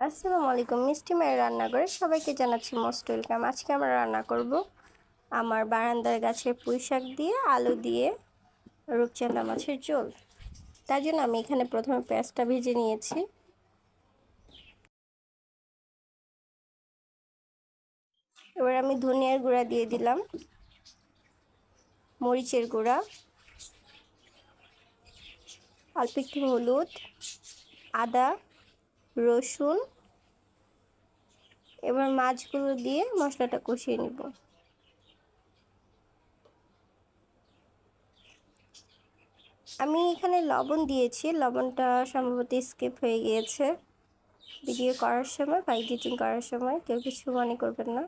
আসসালামু আলাইকুম। মিষ্টি মায়ের রান্নাঘরে সবাইকে জানাচ্ছি মোস্ট ওয়েলকাম। আজকে আমরা রান্না করব আমার বারান্দার গাছের পুঁইশাক দিয়ে আলু দিয়ে রূপচাঁদা মাছের ঝোল। তার জন্য আমি এখানে প্রথমে পেঁয়াজটা ভেজে নিয়েছি। এবার আমি ধনিয়ার গুঁড়া দিয়ে দিলাম, মরিচের গুঁড়া, অল্প একটু হলুদ, আদা, রসুন। এবার মাছগুলো দিয়ে মশলাটা কষিয়ে নিব। আমি এখানে লবণ দিয়েছি, লবণটা সম্ভবত স্কিপ হয়ে গিয়েছে ভিডিও করার সময় বা এডিটিং করার সময়, কেউ কিছু মনে করবেন না।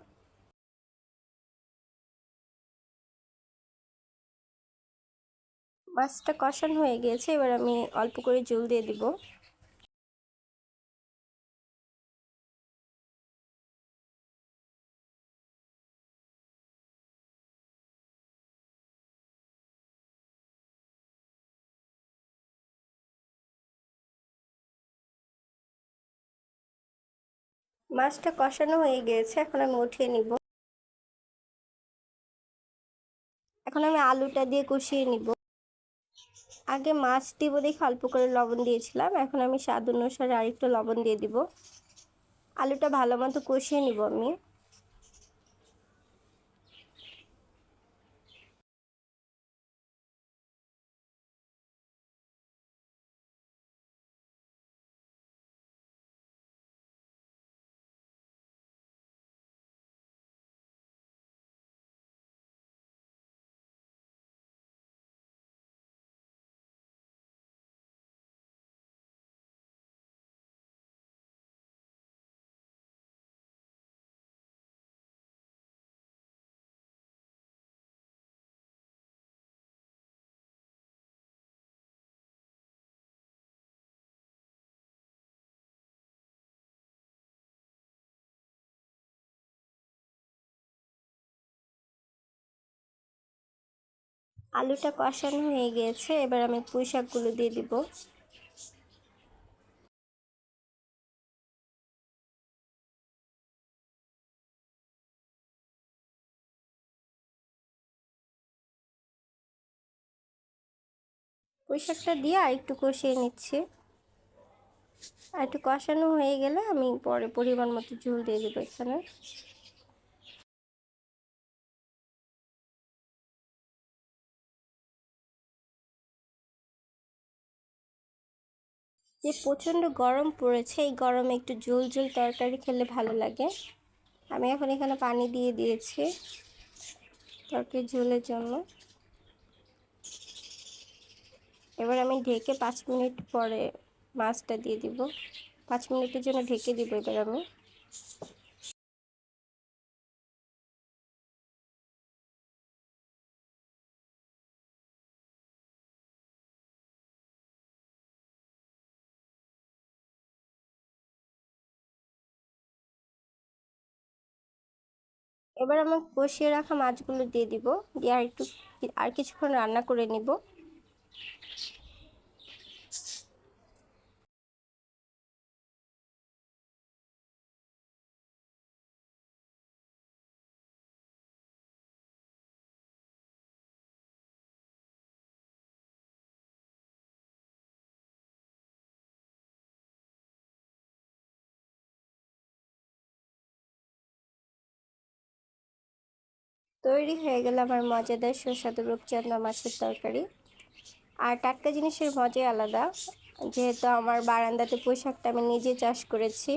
মাছটা কষানো হয়ে গিয়েছে, এবার আমি অল্প করে জল দিয়ে দিব। মাছটা কষানো হয়ে গিয়েছে, এখন আমি উঠিয়ে নিব। এখন আমি আলুটা দিয়ে কষিয়ে নিব। আগে মাছ দিব দেখে অল্প করে লবণ দিয়েছিলাম, এখন আমি স্বাদ অনুসারে আরেকটু লবণ দিয়ে দিব। আলুটা ভালো মতো কষিয়ে নিব আমি। আলুটা কষানো হয়ে গিয়েছে, এবার আমি পুঁই শাকগুলো দিয়ে দিব। পুঁই শাকটা দিয়ে আর একটু কষিয়ে নিচ্ছি। আর একটু কষানো হয়ে গেলে আমি পরে পরিমাণ মতো ঝোল দিয়ে দেবো এখানে। যে প্রচণ্ড গরম পড়েছে, এই গরমে একটু ঝোল ঝোল তরকারি খেলে ভালো লাগে। আমি এখন এখানে পানি দিয়ে দিয়েছি তরকারি ঝোলের জন্য। এবার আমি ঢেকে 5 মিনিট পরে মাছটা দিয়ে দিব। 5 মিনিটের জন্য ঢেকে দিব এবার আমি। এবার আমি কষিয়ে রাখা মাছগুলো দিয়ে দিব, দিয়ে আর কিছুক্ষণ রান্না করে নিব। তৈরি হয়ে গেল আমার মজাদার সুস্বাদু রূপচাঁদা মাছের তরকারি। আর টাটকা জিনিসের মজাই আলাদা। যেহেতু আমার বারান্দাতে পুঁই শাকটা আমি নিজে চাষ করেছি,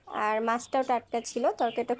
আর মাছটাও টাটকা ছিল, তরকারিটা